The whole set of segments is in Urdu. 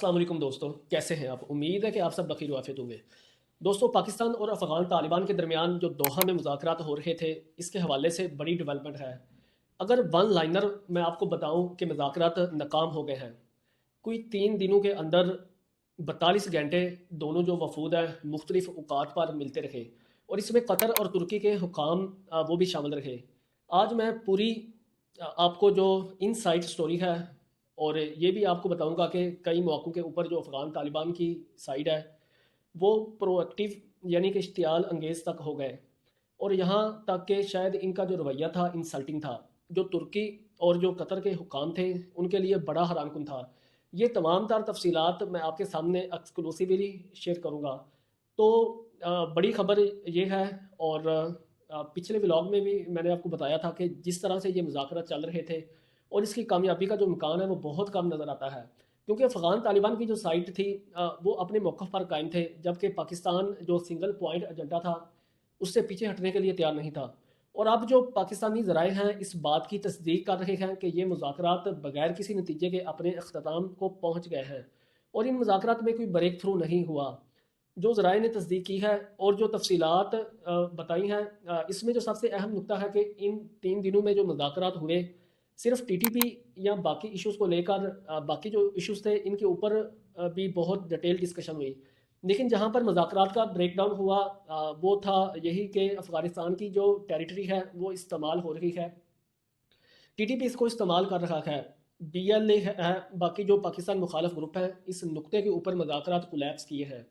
السلام علیکم دوستو، کیسے ہیں آپ؟ امید ہے کہ آپ سب بخیر و عافیت ہوں گے۔ دوستو، پاکستان اور افغان طالبان کے درمیان جو دوحہ میں مذاکرات ہو رہے تھے، اس کے حوالے سے بڑی ڈیولپمنٹ ہے۔ اگر ون لائنر میں آپ کو بتاؤں کہ مذاکرات ناکام ہو گئے ہیں، کوئی 3 دنوں کے اندر 42 گھنٹے دونوں جو وفود ہیں مختلف اوقات پر ملتے رہے، اور اس میں قطر اور ترکی کے حکام وہ بھی شامل رہے۔ آج میں پوری آپ کو جو ان سائٹ سٹوری ہے، اور یہ بھی آپ کو بتاؤں گا کہ کئی مواقعوں کے اوپر جو افغان طالبان کی سائڈ ہے وہ پرو ایکٹیو یعنی کہ اشتعال انگیز تک ہو گئے، اور یہاں تک کہ شاید ان کا جو رویہ تھا انسلٹنگ تھا، جو ترکی اور جو قطر کے حکام تھے ان کے لیے بڑا حیران کن تھا۔ یہ تمام تر تفصیلات میں آپ کے سامنے ایکسکلوسیولی شیئر کروں گا۔ تو بڑی خبر یہ ہے، اور پچھلے ولاگ میں بھی میں نے آپ کو بتایا تھا کہ جس طرح سے یہ مذاکرات چل رہے تھے اور اس کی کامیابی کا جو امکان ہے وہ بہت کم نظر آتا ہے، کیونکہ افغان طالبان کی جو سائٹ تھی وہ اپنے موقف پر قائم تھے، جبکہ پاکستان جو سنگل پوائنٹ ایجنڈا تھا اس سے پیچھے ہٹنے کے لیے تیار نہیں تھا۔ اور اب جو پاکستانی ذرائع ہیں اس بات کی تصدیق کر رہے ہیں کہ یہ مذاکرات بغیر کسی نتیجے کے اپنے اختتام کو پہنچ گئے ہیں، اور ان مذاکرات میں کوئی بریک تھرو نہیں ہوا۔ جو ذرائع نے تصدیق کی ہے اور جو تفصیلات بتائی ہیں، اس میں جو سب سے اہم نقطہ ہے کہ ان 3 دنوں میں جو مذاکرات ہوئے، صرف ٹی ٹی پی یا باقی ایشوز کو لے کر باقی جو ایشوز تھے ان کے اوپر بھی بہت ڈیٹیل ڈسکشن ہوئی، لیکن جہاں پر مذاکرات کا بریک ڈاؤن ہوا وہ تھا یہی کہ افغانستان کی جو ٹیریٹری ہے وہ استعمال ہو رہی ہے، ٹی ٹی پی اس کو استعمال کر رہا ہے، بی ایل اے ہے، باقی جو پاکستان مخالف گروپ ہیں اس نقطے کے اوپر مذاکرات کولیپس کیے ہیں۔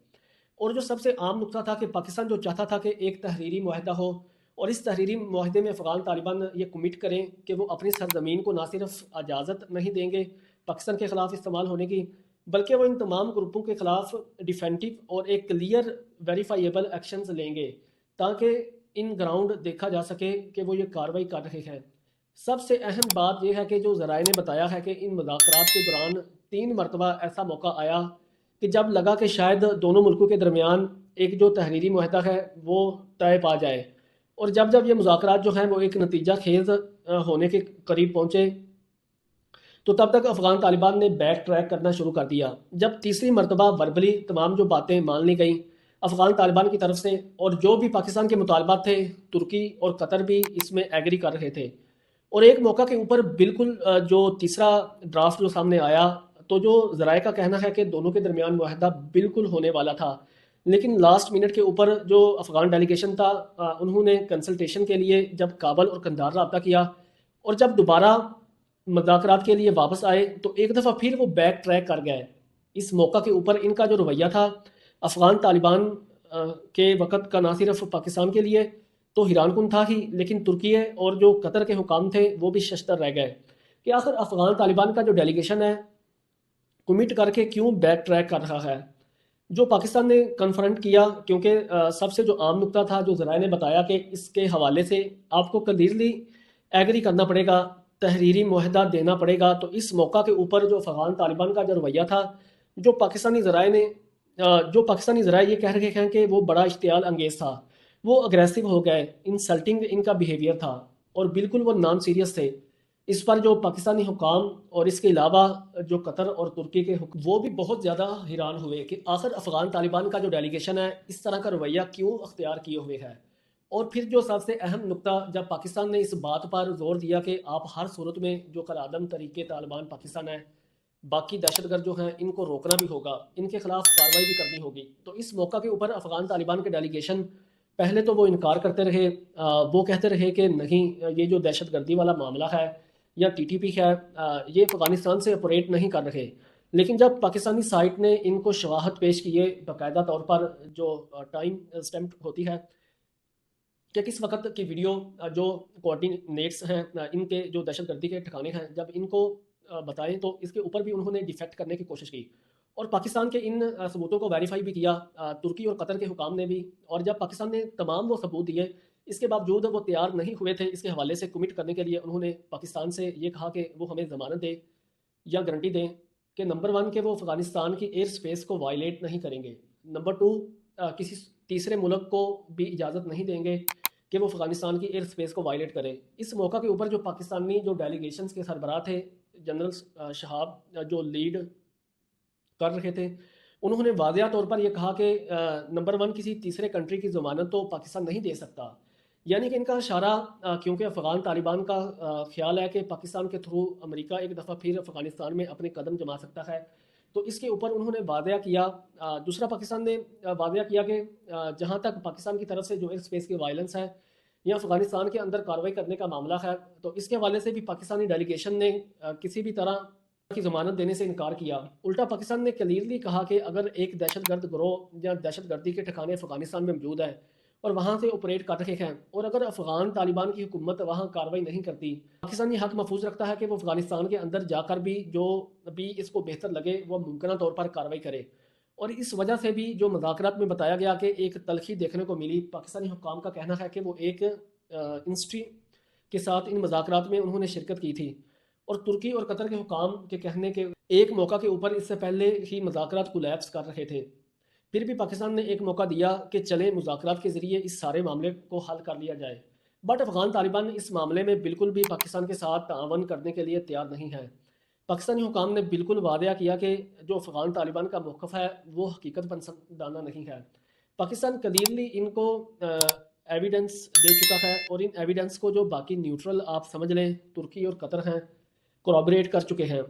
اور جو سب سے عام نقطہ تھا کہ پاکستان جو چاہتا تھا کہ ایک تحریری معاہدہ ہو، اور اس تحریری معاہدے میں افغان طالبان یہ کمٹ کریں کہ وہ اپنی سرزمین کو نہ صرف اجازت نہیں دیں گے پاکستان کے خلاف استعمال ہونے کی، بلکہ وہ ان تمام گروپوں کے خلاف ڈیفینٹیو اور ایک کلیئر ویریفائیبل ایکشنز لیں گے تاکہ ان گراؤنڈ دیکھا جا سکے کہ وہ یہ کارروائی کر رہے ہیں۔ سب سے اہم بات یہ ہے کہ جو ذرائع نے بتایا ہے کہ ان مذاکرات کے دوران 3 مرتبہ ایسا موقع آیا کہ جب لگا کہ شاید دونوں ملکوں کے درمیان ایک جو تحریری معاہدہ ہے وہ طے پا جائے، اور جب جب یہ مذاکرات جو ہیں وہ ایک نتیجہ خیز ہونے کے قریب پہنچے تو تب تک افغان طالبان نے بیک ٹریک کرنا شروع کر دیا۔ جب تیسری مرتبہ وربلی تمام جو باتیں مان لی گئیں افغان طالبان کی طرف سے، اور جو بھی پاکستان کے مطالبات تھے ترکی اور قطر بھی اس میں ایگری کر رہے تھے، اور ایک موقع کے اوپر بالکل جو تیسرا ڈرافٹ جو سامنے آیا تو جو ذرائع کا کہنا ہے کہ دونوں کے درمیان معاہدہ بالکل ہونے والا تھا، لیکن لاسٹ منٹ کے اوپر جو افغان ڈیلیگیشن تھا انہوں نے کنسلٹیشن کے لیے جب کابل اور قندھار رابطہ کیا، اور جب دوبارہ مذاکرات کے لیے واپس آئے تو ایک دفعہ پھر وہ بیک ٹریک کر گئے۔ اس موقع کے اوپر ان کا جو رویہ تھا افغان طالبان کے وقت کا نہ صرف پاکستان کے لیے تو حیران کن تھا ہی، لیکن ترکی اور جو قطر کے حکام تھے وہ بھی ششدر رہ گئے کہ آخر افغان طالبان کا جو ڈیلیگیشن ہے کمٹ کر کے کیوں بیک ٹریک کر رہا ہے۔ جو پاکستان نے کنفرنٹ کیا، کیونکہ سب سے جو عام نقطہ تھا جو ذرائع نے بتایا کہ اس کے حوالے سے آپ کو کلیئرلی ایگری کرنا پڑے گا، تحریری معاہدہ دینا پڑے گا، تو اس موقع کے اوپر جو افغان طالبان کا جو رویہ تھا، جو پاکستانی ذرائع یہ کہہ رہے ہیں کہ وہ بڑا اشتعال انگیز تھا، وہ اگریسو ہو گئے، انسلٹنگ ان کا بیہیویئر تھا، اور بالکل وہ نان سیریس تھے۔ اس پر جو پاکستانی حکام اور اس کے علاوہ جو قطر اور ترکی کے حکام وہ بھی بہت زیادہ حیران ہوئے کہ آخر افغان طالبان کا جو ڈیلیگیشن ہے اس طرح کا رویہ کیوں اختیار کیے ہوئے ہے۔ اور پھر جو سب سے اہم نقطہ جب پاکستان نے اس بات پر زور دیا کہ آپ ہر صورت میں جو قلعدم طریقے طالبان پاکستان ہے، باقی دہشت گرد جو ہیں ان کو روکنا بھی ہوگا، ان کے خلاف کارروائی بھی کرنی ہوگی، تو اس موقع کے اوپر افغان طالبان کے ڈیلیگیشن پہلے تو وہ انکار کرتے رہے، وہ کہتے رہے کہ نہیں، یہ جو دہشت گردی والا معاملہ ہے یا ٹی ٹی پی ہے یہ افغانستان سے آپریٹ نہیں کر رہے، لیکن جب پاکستانی سائٹ نے ان کو شواہد پیش کیے باقاعدہ طور پر جو ٹائم اسٹیمپ ہوتی ہے کہ کس وقت کی ویڈیو جو کوارڈینیٹس ہیں ان کے جو دہشت گردی کے ٹھکانے ہیں، جب ان کو بتائیں تو اس کے اوپر بھی انہوں نے ڈیفیکٹ کرنے کی کوشش کی، اور پاکستان کے ان ثبوتوں کو ویریفائی بھی کیا ترکی اور قطر کے حکام نے بھی، اور جب پاکستان نے تمام وہ ثبوت دیے اس کے باوجود وہ تیار نہیں ہوئے تھے اس کے حوالے سے کمٹ کرنے کے لیے، انہوں نے پاکستان سے یہ کہا کہ وہ ہمیں ضمانت دے یا گارنٹی دیں کہ نمبر 1 کہ وہ افغانستان کی ایئر سپیس کو وائلیٹ نہیں کریں گے، نمبر 2 کسی تیسرے ملک کو بھی اجازت نہیں دیں گے کہ وہ افغانستان کی ایئر سپیس کو وائلیٹ کرے۔ اس موقع کے اوپر جو پاکستانی جو ڈیلیگیشنز کے سربراہ تھے، جنرل شہاب جو لیڈ کر رہے تھے، انہوں نے واضح طور پر یہ کہا کہ نمبر ون کسی تیسرے کنٹری کی ضمانت تو پاکستان نہیں دے سکتا، یعنی کہ ان کا اشارہ کیونکہ افغان طالبان کا خیال ہے کہ پاکستان کے تھرو امریکہ ایک دفعہ پھر افغانستان میں اپنے قدم جما سکتا ہے، تو اس کے اوپر انہوں نے واضح کیا۔ دوسرا پاکستان نے واضح کیا کہ جہاں تک پاکستان کی طرف سے جو ایئر اسپیس کی وائلنس ہے یا افغانستان کے اندر کارروائی کرنے کا معاملہ ہے، تو اس کے حوالے سے بھی پاکستانی ڈیلیگیشن نے کسی بھی طرح کی ضمانت دینے سے انکار کیا۔ الٹا پاکستان نے کلیئرلی کہا کہ اگر ایک دہشت گرد گروہ یا دہشت گردی کے ٹھکانے افغانستان میں موجود ہے اور وہاں سے آپریٹ کر رہے ہیں، اور اگر افغان طالبان کی حکومت وہاں کارروائی نہیں کرتی، پاکستان یہ حق محفوظ رکھتا ہے کہ وہ افغانستان کے اندر جا کر بھی جو بھی اس کو بہتر لگے وہ ممکنہ طور پر کارروائی کرے۔ اور اس وجہ سے بھی جو مذاکرات میں بتایا گیا کہ ایک تلخی دیکھنے کو ملی، پاکستانی حکام کا کہنا ہے کہ وہ ایک انسٹری کے ساتھ ان مذاکرات میں انہوں نے شرکت کی تھی، اور ترکی اور قطر کے حکام کے کہنے کے ایک موقع کے اوپر اس سے پہلے ہی مذاکرات کولیپس کر رہے تھے، پھر بھی پاکستان نے ایک موقع دیا کہ چلیں مذاکرات کے ذریعے اس سارے معاملے کو حل کر لیا جائے، بٹ افغان طالبان اس معاملے میں بالکل بھی پاکستان کے ساتھ تعاون کرنے کے لیے تیار نہیں ہے۔ پاکستانی حکام نے بالکل واضح کیا کہ جو افغان طالبان کا موقف ہے وہ حقیقت پسندانہ نہیں ہے۔ پاکستان کلیئرلی ان کو ایویڈنس دے چکا ہے، اور ان ایویڈنس کو جو باقی نیوٹرل آپ سمجھ لیں ترکی اور قطر ہیں کورابریٹ کر چکے ہیں،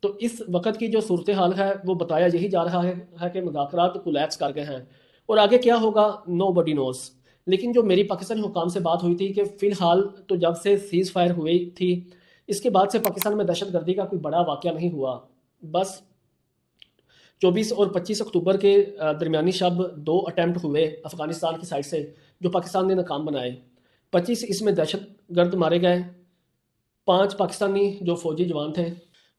تو اس وقت کی جو صورتحال ہے وہ بتایا یہی جا رہا ہے کہ مذاکرات کولیپس کر گئے ہیں، اور آگے کیا ہوگا نو بڈی نوز۔ لیکن جو میری پاکستانی حکام سے بات ہوئی تھی کہ فی الحال تو جب سے سیز فائر ہوئی تھی اس کے بعد سے پاکستان میں دہشت گردی کا کوئی بڑا واقعہ نہیں ہوا، بس 24 اور 25 اکتوبر کے درمیانی شب 2 اٹیمپٹ ہوئے افغانستان کی سائڈ سے جو پاکستان نے ناکام بنائے، 25 اس میں دہشت گرد مارے گئے، 5 پاکستانی جو فوجی جوان تھے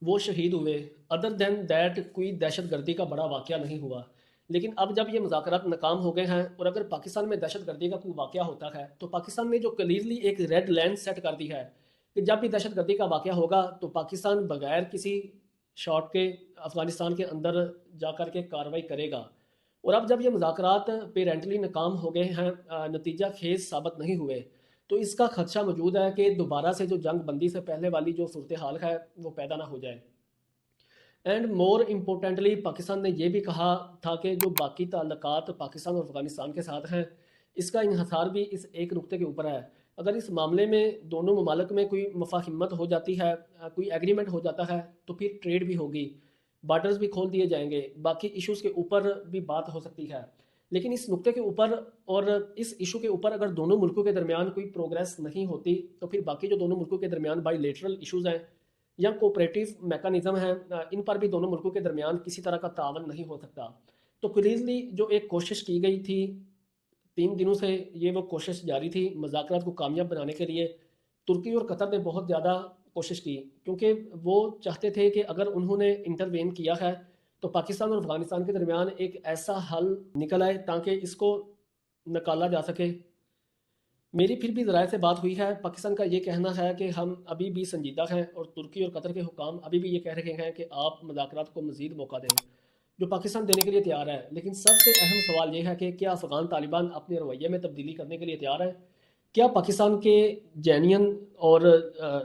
وہ شہید ہوئے۔ ادر دین دیٹ کوئی دہشت گردی کا بڑا واقعہ نہیں ہوا۔ لیکن اب جب یہ مذاکرات ناکام ہو گئے ہیں اور اگر پاکستان میں دہشت گردی کا کوئی واقعہ ہوتا ہے تو پاکستان نے جو کلیئرلی ایک ریڈ لائن سیٹ کر دی ہے کہ جب بھی دہشت گردی کا واقعہ ہوگا تو پاکستان بغیر کسی شاٹ کے افغانستان کے اندر جا کر کے کارروائی کرے گا۔ اور اب جب یہ مذاکرات پیرنٹلی ناکام ہو گئے ہیں، نتیجہ خیز ثابت نہیں ہوئے، تو اس کا خدشہ موجود ہے کہ دوبارہ سے جو جنگ بندی سے پہلے والی جو صورتحال ہے وہ پیدا نہ ہو جائے۔ اینڈ مور امپورٹنٹلی پاکستان نے یہ بھی کہا تھا کہ جو باقی تعلقات پاکستان اور افغانستان کے ساتھ ہیں اس کا انحصار بھی اس ایک نقطے کے اوپر ہے۔ اگر اس معاملے میں دونوں ممالک میں کوئی مفاہمت ہو جاتی ہے، کوئی ایگریمنٹ ہو جاتا ہے، تو پھر ٹریڈ بھی ہوگی، بارڈرز بھی کھول دیے جائیں گے، باقی ایشوز کے اوپر بھی بات ہو سکتی ہے۔ لیکن اس نقطے کے اوپر اور اس ایشو کے اوپر اگر دونوں ملکوں کے درمیان کوئی پروگریس نہیں ہوتی تو پھر باقی جو دونوں ملکوں کے درمیان بائی لیٹرل ایشوز ہیں یا کوپریٹیو میکانزم ہیں ان پر بھی دونوں ملکوں کے درمیان کسی طرح کا تعاون نہیں ہو سکتا۔ تو کلیئرلی جو ایک کوشش کی گئی تھی 3 دنوں سے، یہ وہ کوشش جاری تھی مذاکرات کو کامیاب بنانے کے لیے۔ ترکی اور قطر نے بہت زیادہ کوشش کی کیونکہ وہ چاہتے تھے کہ اگر انہوں نے انٹروین کیا ہے تو پاکستان اور افغانستان کے درمیان ایک ایسا حل نکل آئے تاکہ اس کو نکالا جا سکے۔ میری پھر بھی ذرائع سے بات ہوئی ہے، پاکستان کا یہ کہنا ہے کہ ہم ابھی بھی سنجیدہ ہیں، اور ترکی اور قطر کے حکام ابھی بھی یہ کہہ رہے ہیں کہ آپ مذاکرات کو مزید موقع دیں، جو پاکستان دینے کے لیے تیار ہے۔ لیکن سب سے اہم سوال یہ ہے کہ کیا افغان طالبان اپنے رویے میں تبدیلی کرنے کے لیے تیار ہیں؟ کیا پاکستان کے جینین اور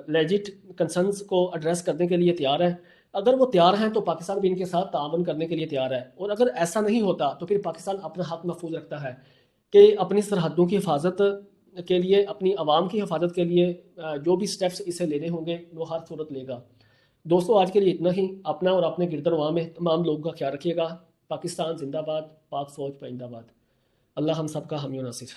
لیجٹ کنسرنز کو ایڈریس کرنے کے لیے تیار ہیں؟ اگر وہ تیار ہیں تو پاکستان بھی ان کے ساتھ تعاون کرنے کے لیے تیار ہے، اور اگر ایسا نہیں ہوتا تو پھر پاکستان اپنا حق محفوظ رکھتا ہے کہ اپنی سرحدوں کی حفاظت کے لیے، اپنی عوام کی حفاظت کے لیے جو بھی سٹیپس اسے لینے ہوں گے وہ ہر صورت لے گا۔ دوستو آج کے لیے اتنا ہی۔ اپنا اور اپنے گرد و نواح میں تمام لوگوں کا خیال رکھیے گا۔ پاکستان زندہ باد، پاک فوج پائندہ باد۔ اللہ ہم سب کا حامی و ناصر۔